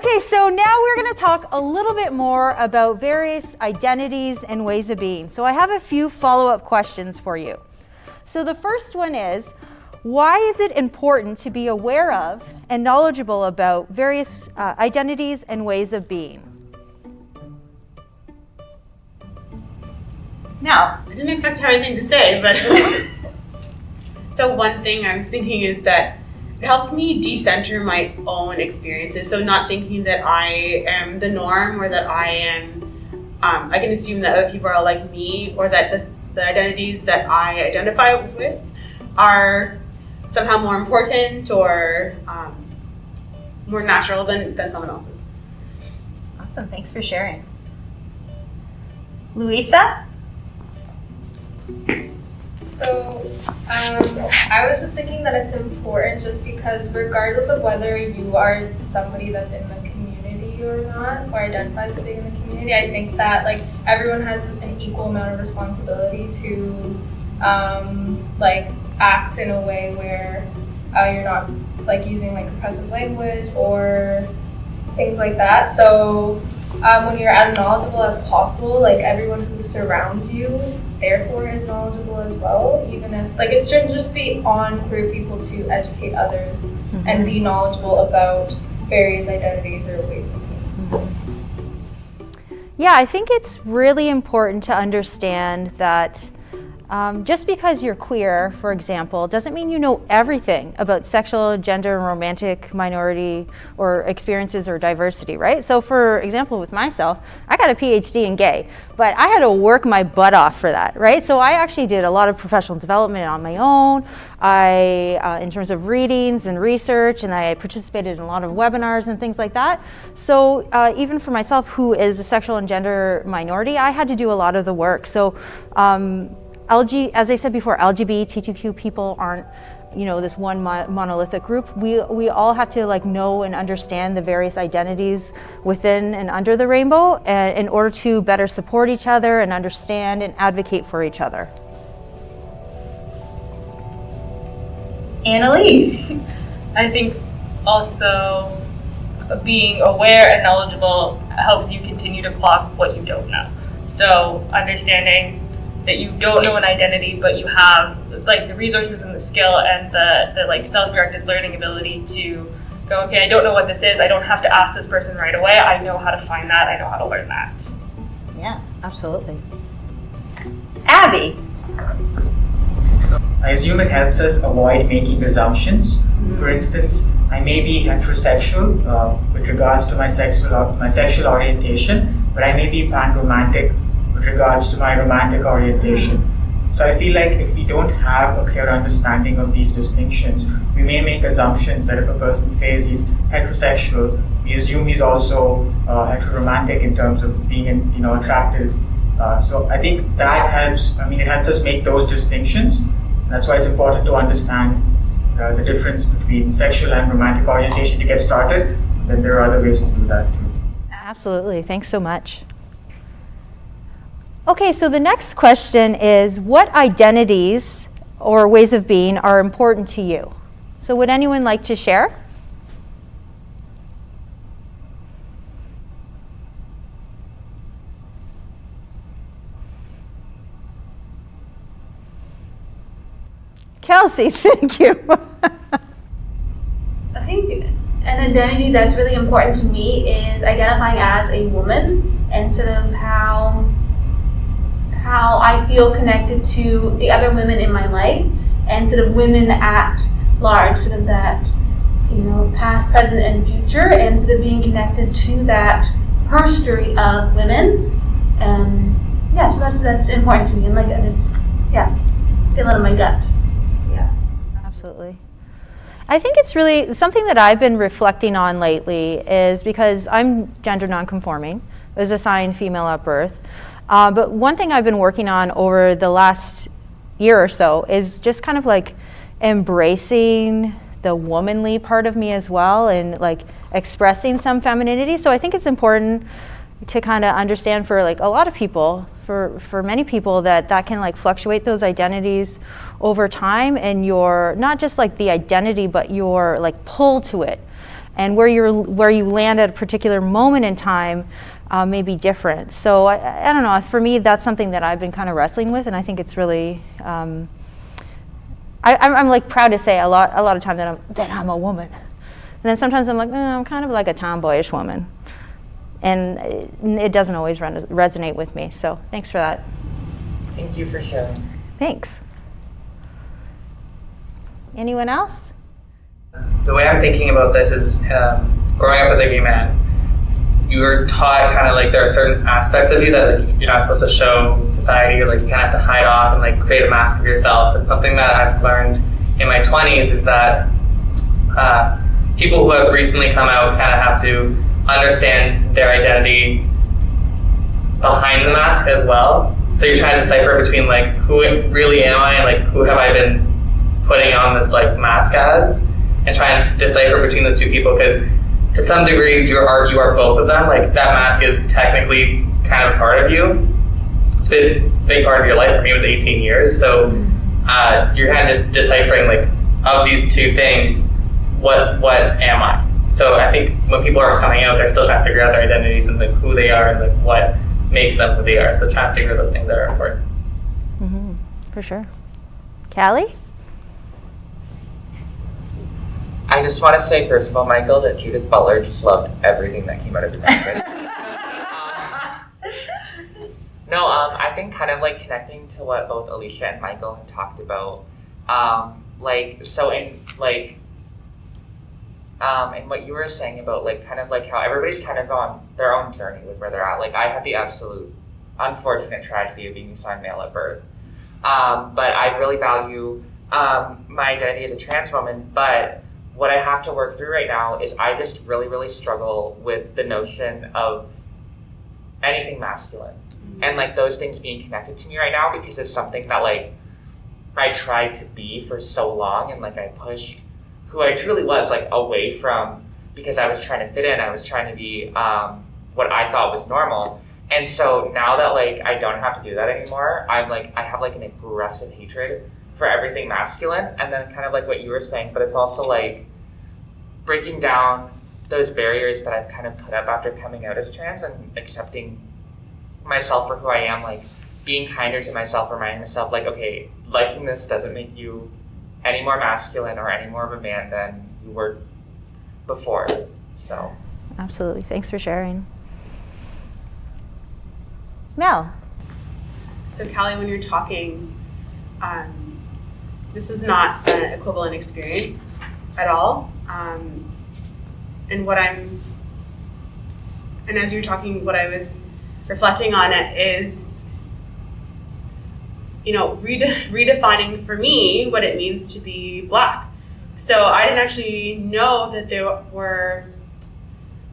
Okay, so now we're going to talk a little bit more about various identities and ways of being. So I have a few follow-up questions for you. So the first one is, why is it important to be aware of and knowledgeable about various identities and ways of being? Now, I didn't expect to have anything to say, but so one thing I was thinking is that it helps me decenter my own experiences. So not thinking that I am the norm or that I can assume that other people are like me, or that the identities that I identify with are somehow more important or more natural than someone else's. Awesome, thanks for sharing. Louisa? So, I was just thinking that it's important just because regardless of whether you are somebody that's in the community or not, or identifies as being in the community, I think that like everyone has an equal amount of responsibility to act in a way where you're not like using like oppressive language or things like that. So when you're as knowledgeable as possible, like everyone who surrounds you therefore is knowledgeable as well, even if like it shouldn't just be on queer people to educate others and be knowledgeable about various identities or ways of being. Yeah, I think it's really important to understand that just because you're queer, for example, doesn't mean you know everything about sexual, gender, and romantic minority or experiences or diversity, right? So for example, with myself, I got a PhD in gay, but I had to work my butt off for that, right? So I actually did a lot of professional development on my own. In terms of readings and research, and I participated in a lot of webinars and things like that. So even for myself, who is a sexual and gender minority, I had to do a lot of the work. So as I said before, LGBTQ people aren't, this one monolithic group. We all have to like know and understand the various identities within and under the rainbow in order to better support each other and understand and advocate for each other. Annalise? I think also being aware and knowledgeable helps you continue to clock what you don't know. So understanding that you don't know an identity, but you have like the resources and the skill and the like self-directed learning ability to go, okay, I don't know what this is. I don't have to ask this person right away. I know how to find that. I know how to learn that. Yeah, absolutely. Abby? I assume it helps us avoid making assumptions. For instance, I may be heterosexual with regards to my sexual orientation, but I may be panromantic with regards to my romantic orientation. So I feel like if we don't have a clear understanding of these distinctions, we may make assumptions that if a person says he's heterosexual, we assume he's also heteroromantic in terms of being attractive. So I think that helps. It helps us make those distinctions. That's why it's important to understand the difference between sexual and romantic orientation to get started. Then there are other ways to do that too. Absolutely, thanks so much. Okay, so the next question is, what identities or ways of being are important to you? So would anyone like to share? Kelsey, thank you. I think an identity that's really important to me is identifying as a woman and sort of how I feel connected to the other women in my life and sort of women at large, sort of that, past, present, and future, and sort of being connected to that history of women. So that's important to me, and I just, feel it in my gut. Absolutely. I think it's really something that I've been reflecting on lately is because I'm gender nonconforming, I was assigned female at birth. But one thing I've been working on over the last year or so is just kind of like embracing the womanly part of me as well and like expressing some femininity. So I think it's important to kind of understand for like a lot of people, for many people, that can like fluctuate those identities over time, and your not just like the identity but your like pull to it. and where you land at a particular moment in time may be different. So I don't know, for me that's something that I've been kind of wrestling with, and I think it's really, I'm like proud to say a lot of time that I'm a woman. And then sometimes I'm like, I'm kind of like a tomboyish woman. And it doesn't always resonate with me, so thanks for that. Thank you for sharing. Thanks. Anyone else? The way I'm thinking about this is growing up as a gay man, you were taught kind of like there are certain aspects of you that like, you're not supposed to show society, or like you kind of have to hide off and like create a mask of yourself. And something that I've learned in my 20s is that people who have recently come out kind of have to understand their identity behind the mask as well. So you're trying to decipher between like who really am I and like who have I been putting on this like mask as, and trying to decipher between those two people, because to some degree you are both of them. Like that mask is technically kind of part of you. It's been a big part of your life. For me it was 18 years. So you're kind of just deciphering like of these two things, what am I? So I think when people are coming out, they're still trying to figure out their identities and like who they are and like what makes them who they are. So trying to figure those things that are important. Mm-hmm. For sure. Callie? I just want to say, first of all, Michael, that Judith Butler just loved everything that came out of your mouth. I think kind of like connecting to what both Alicia and Michael have talked about, and what you were saying about like kind of like how everybody's kind of on their own journey with where they're at. Like I had the absolute unfortunate tragedy of being assigned male at birth, but I really value my identity as a trans woman. But what I have to work through right now is I just really, really struggle with the notion of anything masculine and like those things being connected to me right now, because it's something that like I tried to be for so long, and like I pushed who I truly was like away from, because I was trying to fit in. I was trying to be what I thought was normal. And so now that like I don't have to do that anymore, I have like an aggressive hatred for everything masculine. And then kind of like what you were saying, but it's also like breaking down those barriers that I've kind of put up after coming out as trans and accepting myself for who I am, like being kinder to myself, reminding myself like, okay, liking this doesn't make you any more masculine or any more of a man than you were before. So Absolutely. Thanks for sharing. Mel. So Callie, when you're talking, this is not an equivalent experience at all. And as you're talking, what I was reflecting on it is, redefining for me what it means to be Black. So I didn't actually know that there were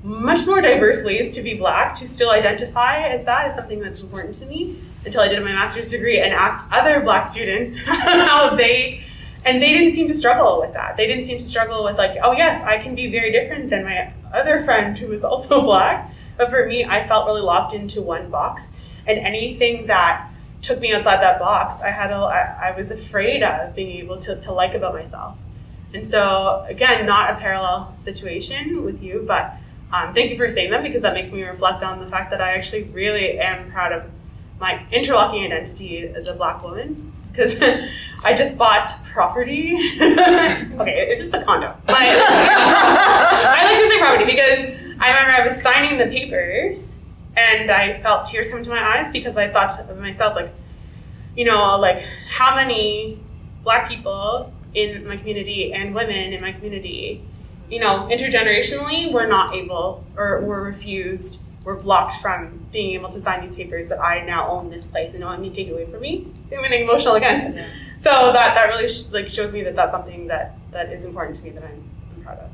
much more diverse ways to be Black, to still identify as that is something that's important to me, until I did my master's degree and asked other Black students and they didn't seem to struggle with that. They didn't seem to struggle with like, oh yes, I can be very different than my other friend who was also Black. But for me, I felt really locked into one box, and anything that took me outside that box, I was afraid of being able to like about myself. And so again, not a parallel situation with you, but thank you for saying that, because that makes me reflect on the fact that I actually really am proud of my interlocking identity as a Black woman, because I just bought property. Okay, it's just a condo. But I like to say property because I remember I was signing the papers and I felt tears come to my eyes, because I thought of myself like how many Black people in my community and women in my community, intergenerationally were not able, or were refused, were blocked from being able to sign these papers that I now own this place and no one can take it away from me. I'm getting emotional again. Yeah. So that really shows me that that's something that is important to me, that I'm proud of.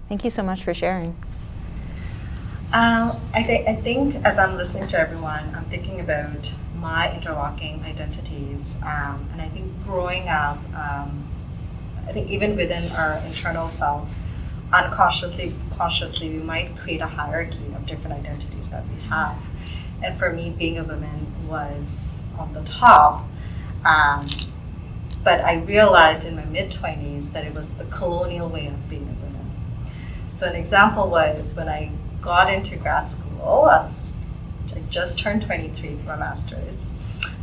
Thank you so much for sharing. I think as I'm listening to everyone, I'm thinking about my interlocking identities, and I think growing up, I think even within our internal self, unconsciously, consciously, we might create a hierarchy of different identities that we have. And for me, being a woman was on the top, but I realized in my mid-20s that it was the colonial way of being a woman. So an example was when I got into grad school, I just turned 23 for a master's,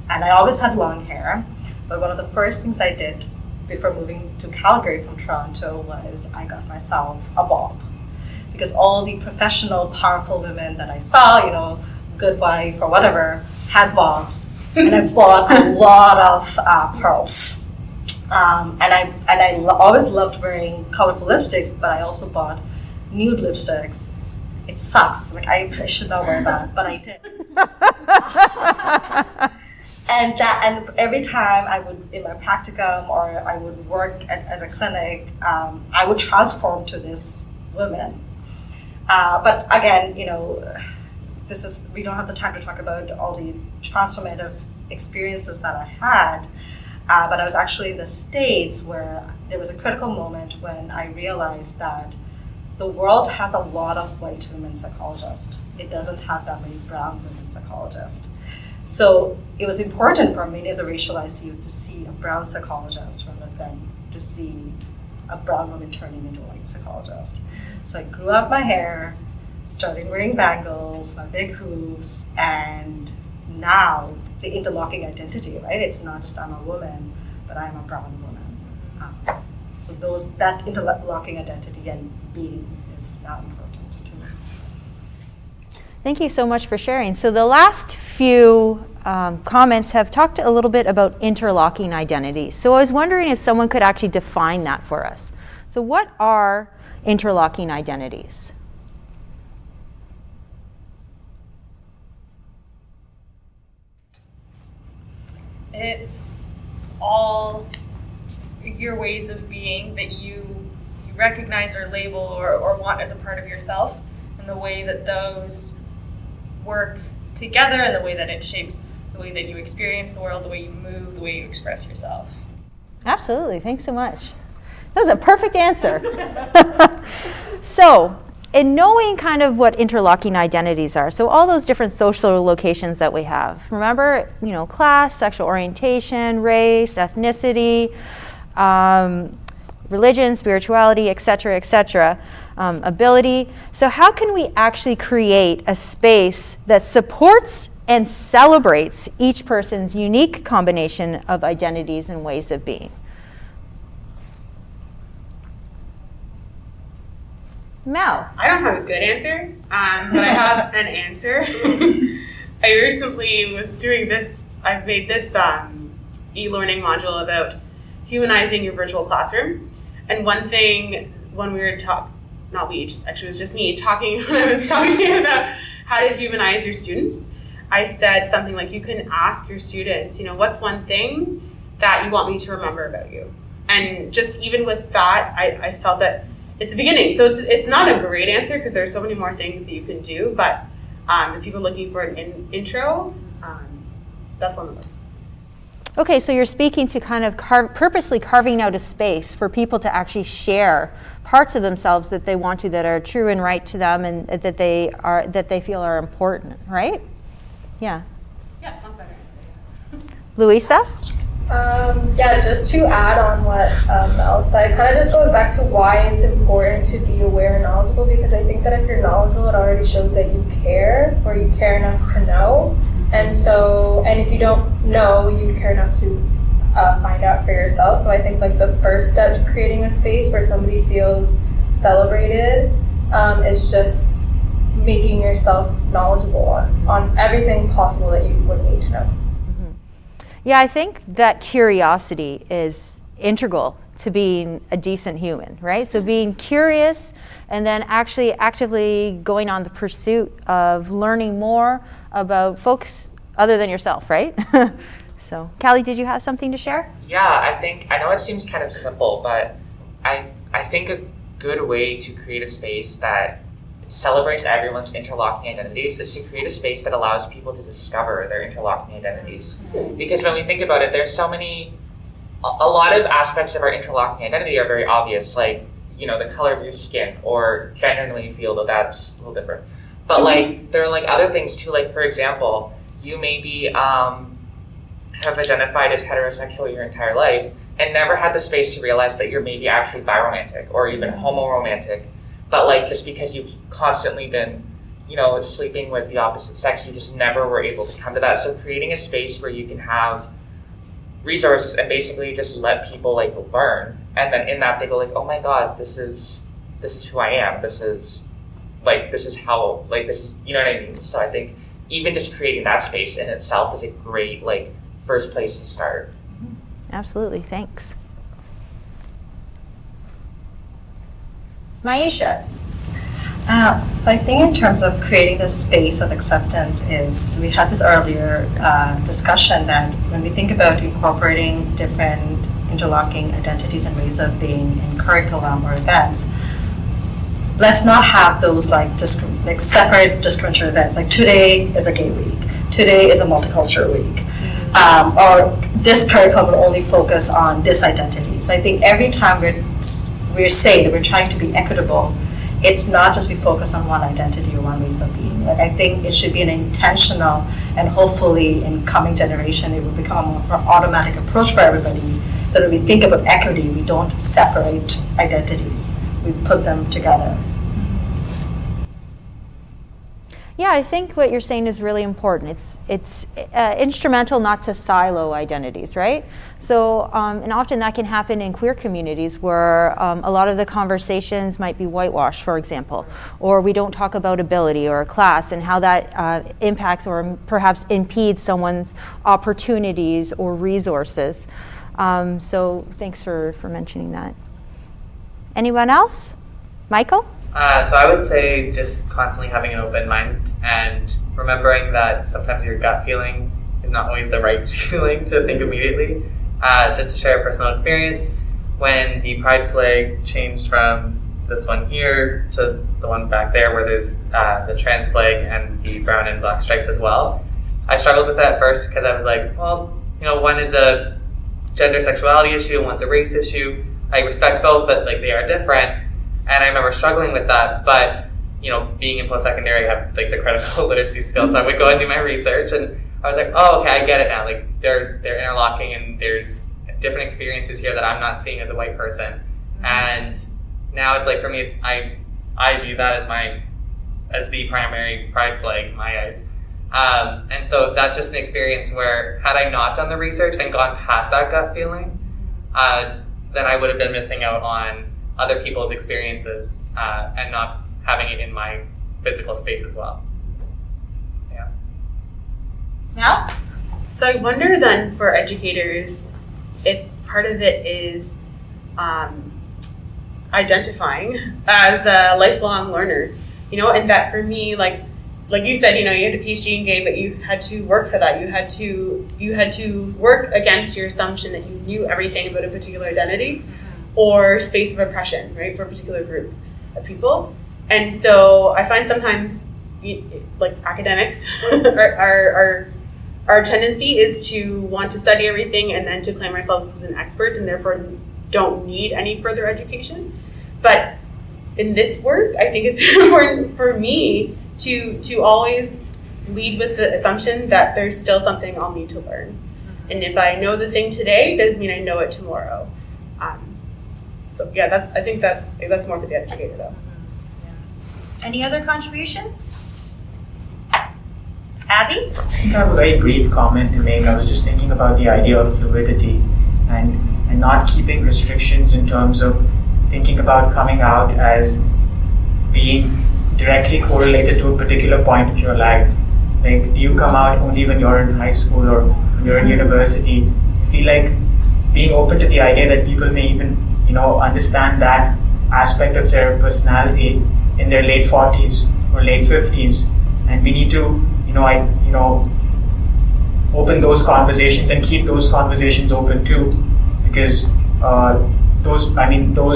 and I always had long hair. But one of the first things I did before moving to Calgary from Toronto was I got myself a bob. Because all the professional, powerful women that I saw, you know, good wife or whatever, had bobs. And I bought a lot of pearls. And I always loved wearing colorful lipstick, but I also bought nude lipsticks. It sucks. Like, I should not wear that, but I did. And every time I would, in my practicum or I would work as a clinic, I would transform to this woman. But again, you know, we don't have the time to talk about all the transformative experiences that I had. But I was actually in the States where there was a critical moment when I realized that the world has a lot of white women psychologists. It doesn't have that many brown women psychologists. So it was important for many of the racialized youth to see a brown psychologist rather than to see a brown woman turning into a white psychologist. So I grew out my hair, started wearing bangles, my big hooves, and now the interlocking identity, right? It's not just I'm a woman, but I'm a brown woman. So that interlocking identity and being is important to me. Thank you so much for sharing. So the last few comments have talked a little bit about interlocking identities. So I was wondering if someone could actually define that for us. So what are interlocking identities? It's all your ways of being that you recognize or label or want as a part of yourself, and the way that those work together, and the way that it shapes the way that you experience the world, the way you move, the way you express yourself. Absolutely. Thanks so much. That was a perfect answer. So, in knowing kind of what interlocking identities are, so all those different social locations that we have, remember, you know, class, sexual orientation, race, ethnicity, religion, spirituality, et cetera, ability. So how can we actually create a space that supports and celebrates each person's unique combination of identities and ways of being? Mel. I don't have a good answer, but I have an answer. I recently was doing this, I've made this e-learning module about humanizing your virtual classroom. And one thing when we were not we, actually it was just me talking, when I was talking about how to humanize your students, I said something like, you can ask your students, you know, what's one thing that you want me to remember about you? And just even with that, I felt that it's a beginning. So it's not a great answer because there's so many more things that you can do, but if people are looking for an intro, that's one of them. Okay, so you're speaking to kind of purposely carving out a space for people to actually share parts of themselves that they want to, that are true and right to them, and that they feel are important, right? Yeah. Yeah, sounds better. Louisa? Yeah, just to add on what Mel said, it kind of just goes back to why it's important to be aware and knowledgeable, because I think that if you're knowledgeable, it already shows that you care, or you care enough to know. And so, and if you don't know, you care enough to find out for yourself. So I think like the first step to creating a space where somebody feels celebrated is just making yourself knowledgeable on everything possible that you would need to know. Yeah, I think that curiosity is integral to being a decent human, right? So being curious and then actually actively going on the pursuit of learning more about folks other than yourself, right? So, Callie, did you have something to share? Yeah, I know it seems kind of simple, but I think a good way to create a space that celebrates everyone's interlocking identities is to create a space that allows people to discover their interlocking identities. Because when we think about it, there's a lot of aspects of our interlocking identity are very obvious, like, you know, the color of your skin or gender and the way you feel, though that's a little different. But like, there are like other things too, like for example, you maybe have identified as heterosexual your entire life and never had the space to realize that you're maybe actually biromantic or even homoromantic, but like just because you've constantly been, you know, sleeping with the opposite sex, you just never were able to come to that. So creating a space where you can have resources and basically just let people like learn, and then in that they go like, oh my god, this is who I am, this is how, like, this is, you know what I mean? So I think even just creating that space in itself is a great like first place to start. Absolutely, thanks. Maisha. So I think in terms of creating this space of acceptance is, we had this earlier discussion that when we think about incorporating different interlocking identities and ways of being in curriculum or events, let's not have those like separate discriminatory events. Like today is a gay week, today is a multicultural week, or this curriculum will only focus on this identity. So I think every time we're saying that we're trying to be equitable, it's not just we focus on one identity or one ways of being. Like, I think it should be an intentional, and hopefully in coming generation it will become a more automatic approach for everybody, that when we think about equity, we don't separate identities, we put them together. Yeah, I think what you're saying is really important. It's instrumental not to silo identities, right? So, and often that can happen in queer communities where a lot of the conversations might be whitewashed, for example, or we don't talk about ability or class and how that impacts or perhaps impedes someone's opportunities or resources. So thanks for mentioning that. Anyone else? Michael? So I would say just constantly having an open mind and remembering that sometimes your gut feeling is not always the right feeling to think immediately. Just to share a personal experience, when the pride flag changed from this one here to the one back there where there's the trans flag and the brown and black stripes as well, I struggled with that at first because I was like, well, you know, one is a gender sexuality issue and one's a race issue. I respect both, but like they are different. And I remember struggling with that, but you know, being in post-secondary, I have like the critical literacy skills, so I would go and do my research, and I was like, oh, okay, I get it now. Like they're interlocking, and there's different experiences here that I'm not seeing as a white person. And now it's like for me, I view that as the primary pride flag in my eyes. And so that's just an experience where had I not done the research and gone past that gut feeling, then I would have been missing out on other people's experiences and not having it in my physical space as well. Yeah. Now? So I wonder then for educators if part of it is identifying as a lifelong learner, you know, and that for me, like you said, you know, you had a PhD in gay, but you had to work for that. You had to work against your assumption that you knew everything about a particular identity or space of oppression, right, for a particular group of people. And so I find sometimes, like academics, our tendency is to want to study everything and then to claim ourselves as an expert and therefore don't need any further education. But in this work, I think it's important for me to always lead with the assumption that there's still something I'll need to learn. And if I know the thing today, it doesn't mean I know it tomorrow. So yeah, I think that's more for the educator though. Any other contributions? Abby? I think I have a very brief comment to make. I was just thinking about the idea of fluidity and not keeping restrictions in terms of thinking about coming out as being directly correlated to a particular point of your life. Like, do you come out only when you're in high school or when you're in university? I feel like being open to the idea that people may even, you know, understand that aspect of their personality in their late 40s or late 50s, and we need to, open those conversations and keep those conversations open too, because those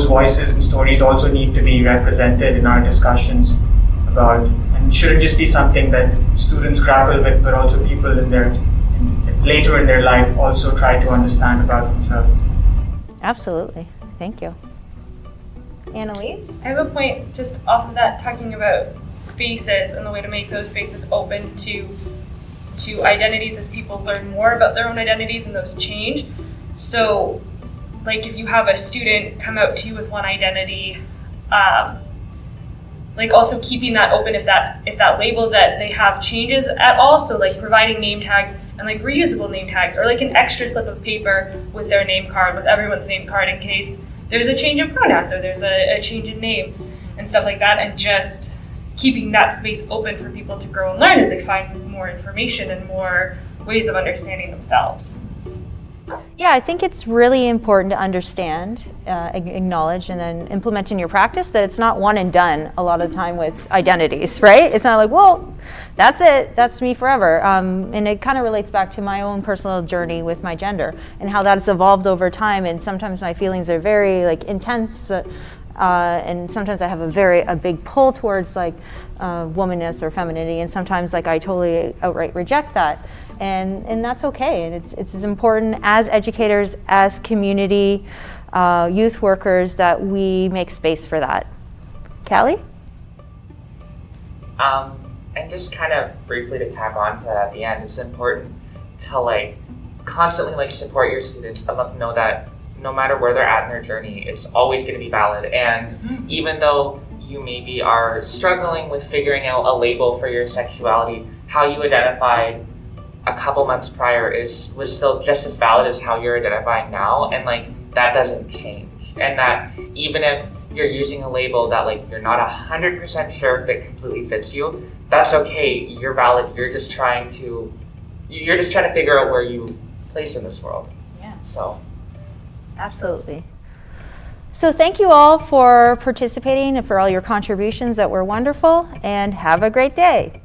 voices and stories also need to be represented in our discussions about, and shouldn't just be something that students grapple with, but also people later in their life also try to understand about themselves. Absolutely. Thank you. Annalise? I have a point just off of that, talking about spaces and the way to make those spaces open to identities as people learn more about their own identities and those change. So, like if you have a student come out to you with one identity, like also keeping that open if that label that they have changes at all. So like providing name tags and like reusable name tags, or like an extra slip of paper with their name card, with everyone's name card, in case there's a change in pronouns or there's a change in name and stuff like that, and just keeping that space open for people to grow and learn as they find more information and more ways of understanding themselves. Yeah, I think it's really important to understand, acknowledge, and then implement in your practice that it's not one and done a lot of the time with identities, right? It's not like, well, that's it, that's me forever. And it kind of relates back to my own personal journey with my gender and how that's evolved over time. And sometimes my feelings are very like intense, and sometimes I have a big pull towards like womanness or femininity, and sometimes like I totally outright reject that. And that's okay, and it's as important as educators, as community youth workers, that we make space for that. Callie? And just kind of briefly to tag on to that at the end, it's important to like constantly like support your students and let them know that no matter where they're at in their journey, it's always going to be valid. And even though you maybe are struggling with figuring out a label for your sexuality, how you identified a couple months prior was still just as valid as how you're identifying now, and like that doesn't change. And that even if you're using a label that like you're not 100% sure if it completely fits you, that's okay. You're valid. You're just trying to figure out where you place in this world. Yeah. So absolutely. So thank you all for participating and for all your contributions that were wonderful, and have a great day.